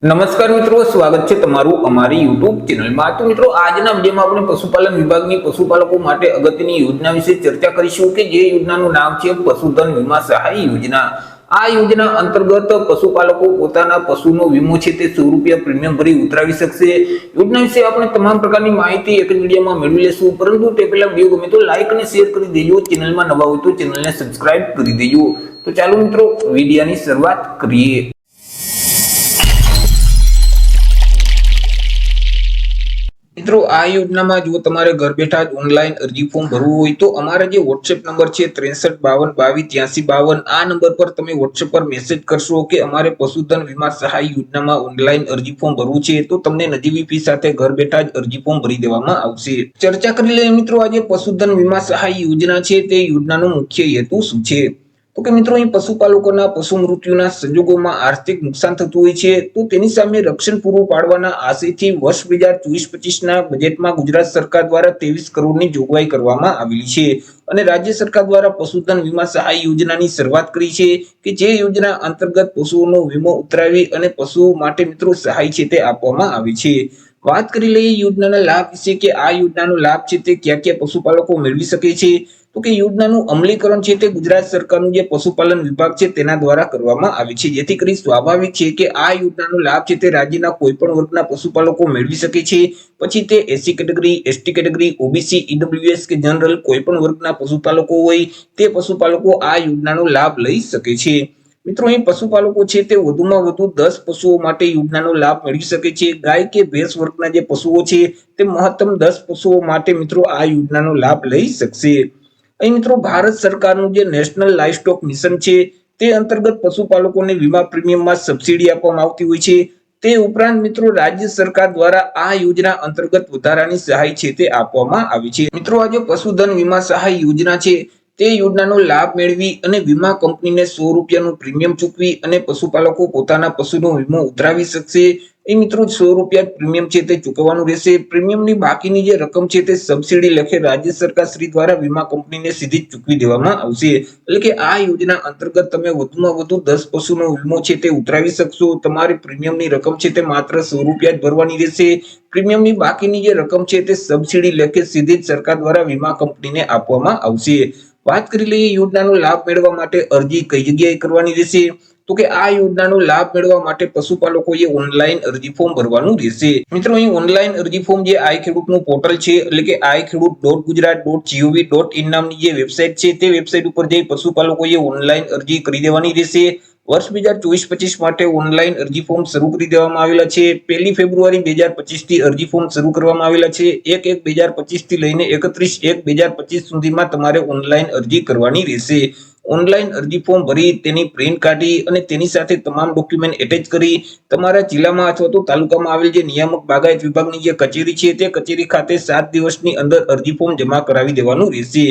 નમસ્કાર મિત્રો, સ્વાગત છે તમારું અમારી YouTube ચેનલમાં। તો મિત્રો, આજના વિડીયોમાં આપણે પશુપાલન વિભાગની પશુપાલકો માટે અગત્યની યોજના વિશે ચર્ચા કરીશું કે જે યોજનાનું નામ છે પશુધન વીમા સહાય યોજના। આ યોજના અંતર્ગત પશુપાલકો પોતાના પશુનો વીમો છે તે ₹100 પ્રીમિયમ ભરી ઉતરાવી શકશે। યોજના વિશે આપણે તમામ પ્રકારની માહિતી એક વિડીયોમાં મેળવી લેશું, પરંતુ તે પહેલા વિડીયો ગમે તો લાઈક અને શેર કરી દેજો। ચેનલમાં નવા હોય તો ચેનલને સબસ્ક્રાઇબ કરી દેજો। તો ચાલો મિત્રો, વિડીયોની શરૂઆત કરીએ। મિત્રો, આ યોજનામાં જો તમારે ઘર બેઠા જ ઓનલાઈન અરજી ફોર્મ ભરવું હોય તો અમારા જે WhatsApp નંબર છે 6352228352, આ નંબર પર તમે WhatsApp પર મેસેજ કરશો કે અમારે પશુધન વીમા સહાય યોજનામાં ઓનલાઈન અરજી ફોર્મ ભરવું છે, તો તમને નજીવી ફી સાથે ઘર બેઠા જ અરજી ફોર્મ ભરી દેવામાં આવશે। ચર્ચા કરી લઈએ મિત્રો, આજે પશુધન વીમા સહાય યોજના છે તે યોજનાનો મુખ્ય હેતુ શું છે। તો કે મિત્રો, અહીં પશુપાલકોના પશુ મૃત્યુના સંજોગોમાં આર્થિક નુકસાન થતું હોય છે, તો તેની સામે રક્ષણ પૂરું પાડવાના આશયથી વર્ષ 2024-25 ના બજેટમાં ગુજરાત સરકાર દ્વારા 23 કરોડની જોગવાઈ કરવામાં આવેલી છે અને રાજ્ય સરકાર દ્વારા પશુધન વીમા સહાય યોજનાની શરૂઆત કરી છે કે જે યોજના અંતર્ગત પશુઓનો વીમો ઉતરાવી અને પશુઓ માટે મિત્રો સહાય છે તે આપવામાં આવે છે। વાત કરી લઈએ યોજનાના લાભ વિશે કે આ યોજનાનો લાભ છે તે ક્યાં ક્યાં પશુપાલકો મેળવી શકે છે। તો કે યોજનાનું અમલીકરણ છે તે ગુજરાત સરકારનું જે પશુપાલન વિભાગ છે તેના દ્વારા કરવામાં આવે છે, જેથી કરી સ્વાભાવિક છે કે આ યોજનાનો લાભ છે તે રાજ્યના કોઈ પણ વર્ગના પશુપાલકો મેળવી શકે છે। પછી તે SC category, ST category, OBC, EWS કે જનરલ કોઈ પણ વર્ગના પશુપાલકો હોય તે પશુપાલકો આ યોજનાનો લાભ લઈ શકે છે। મિત્રો, અહીં પશુપાલકો છે તે વધુમાં વધુ 10 પશુઓ માટે યોજનાનો લાભ મેળવી શકે છે। ગાય કે ભેંસ વર્ગના જે પશુઓ છે તે મહત્તમ 10 પશુઓ માટે મિત્રો આ યોજનાનો લાભ લઈ શકશે। અહીં મિત્રો, ભારત સરકારનું જે નેશનલ લાઇવસ્ટોક મિશન છે તે અંતર્ગત પશુપાલકોને વીમા પ્રીમિયમમાં સબસિડી આપવામાં આવતી હોય છે। તે ઉપરાંત મિત્રો, રાજ્ય સરકાર દ્વારા આ યોજના અંતર્ગત વધારાની સહાય છે તે આપવામાં આવી છે। મિત્રો, આ જે પશુધન વીમા સહાય યોજના છે તે યોજનાનો લાભ મેળવી અને વીમા કંપનીને ₹100નું પ્રીમિયમ ચૂકવી અને પશુપાલકો પોતાના પશુનો વીમો ઉતરાવી શકશે। એ મિત્રો, ₹100 પ્રીમિયમ છે તે ચૂકવવાનું રહેશે। પ્રીમિયમની બાકીની જે રકમ છે તે સબસિડી લેખે રાજ્ય સરકાર શ્રી દ્વારા વીમા કંપનીને સીધી જ ચૂકવી દેવામાં આવશે। એટલે કે આ યોજના અંતર્ગત તમે વધુમાં વધુ 10 પશુનો વીમો છે તે ઉતરાવી શકશો। તમારી પ્રીમિયમની રકમ છે તે માત્ર ₹100 જ ભરવાની રહેશે। પ્રીમિયમની બાકીની જે રકમ છે તે સબસિડી લેખે સીધી જ સરકાર દ્વારા વીમા કંપનીને આપવામાં આવશે। વાત કરી લઈએ યોજનાનો લાભ મેળવવા માટે અરજી કઈ જગ્યાએ કરવાની રહેશે। તો કે આ યોજનાનો લાભ મેળવવા માટે પશુપાલકોએ ઓનલાઈન અરજી ફોર્મ ભરવાનું રહેશે। મિત્રો, અહીં ઓનલાઈન અરજી ફોર્મ જે આઈ ખેડૂતનું પોર્ટલ છે એટલે કે iKhedoot.gujarat.gov.in નામની જે વેબસાઇટ છે તે વેબસાઇટ ઉપર જઈ પશુપાલકોએ ઓનલાઈન અરજી કરી દેવાની રહેશે। વર્ષ 2024-25 માટે ઓનલાઈન અરજી ફોર્મ શરૂ કરી દેવામાં આવેલા છે। 1 ફેબ્રુઆરી 2025 થી અરજી ફોર્મ શરૂ કરવામાં આવેલા છે। 1/1/2025 થી લઈને 31/1/2025 સુધીમાં તમારે ઓનલાઈન અરજી કરવાની રહેશે। ઓનલાઈન અરજી ફોર્મ ભરી તેની પ્રિન્ટ કાઢી અને તેની સાથે તમામ ડોક્યુમેન્ટ એટેચ કરી તમારા જિલ્લામાં અથવા તો તાલુકામાં આવેલ જે નિયામક બાગાયત વિભાગની જે કચેરી છે તે કચેરી ખાતે 7 દિવસની અંદર અરજી ફોર્મ જમા કરાવી દેવાનું રહેશે।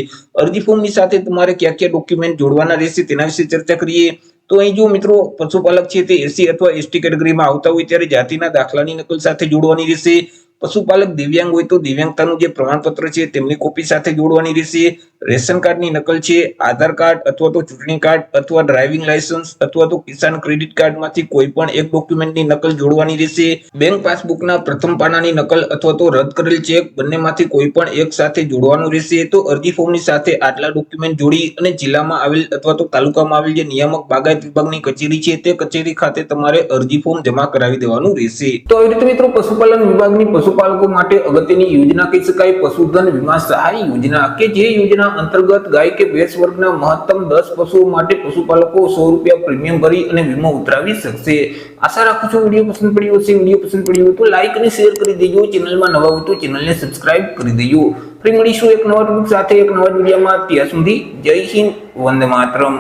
અરજી ફોર્મની સાથે તમારે કયા કયા ડોક્યુમેન્ટ જોડવાના રહેશે તેના વિશે ચર્ચા કરીએ। તો અહીં જો મિત્રો, પશુપાલક છે તે SC અથવા ST કેટેગરીમાં આવતા હોય ત્યારે જાતિના દાખલાની નકલ સાથે જોડવાની રહેશે। પશુપાલક દિવ્યાંગ હોય તો દિવ્યાંગતાનું જે પ્રમાણપત્ર છે તેમની કોપી સાથે જોડવાની રહેશે। રેશન કાર્ડની નકલ છે, આધાર કાર્ડ અથવા તો ચૂંટણી કાર્ડ અથવા ડ્રાઇવિંગ લાયસન્સ અથવા તો કિસાન ક્રેડિટ કાર્ડમાંથી કોઈ પણ એક ડોક્યુમેન્ટની નકલ જોડવાની રહેશે। બેંક પાસબુકના પ્રથમ પાનાની નકલ અથવા તો રદ કરેલ ચેક બંનેમાંથી કોઈ પણ એક સાથે જોડવાનું રહેશે। તો અરજી ફોર્મની સાથે આટલા ડોક્યુમેન્ટ જોડી અને જિલ્લામાં આવેલ અથવા તો તાલુકામાં આવેલ જે નિયામક બાગાયત વિભાગની કચેરી છે તે કચેરી ખાતે તમારે અરજી ફોર્મ જમા કરાવી દેવાનું રહેશે। તો આવી રીતે મિત્રો, પશુપાલન વિભાગની પશુપાલકો માટે અગત્યની યોજના કહી શકાય પશુધન વીમા સહાય યોજના કે જે યોજના અંતર્ગત ગાય કે ભેંસ વર્ગના મહત્તમ 10 પશુઓ માટે પશુપાલકો ₹100 પ્રીમિયમ ભરી અને વીમો ઉતરાવી શકશે। આશા રાખું છું વિડીયો પસંદ પડ્યો હશે। વિડીયો પસંદ પડ્યો હોય તો લાઈક અને શેર કરી દેજો। ચેનલમાં નવા હોય તો ચેનલને સબસ્ક્રાઇબ કરી દેજો। ફરી મળીશું એક નવા ટોપિક સાથે એક નવા વિડીયોમાં। ત્યાં સુધી જય હિન્દ, વંદે માતરમ।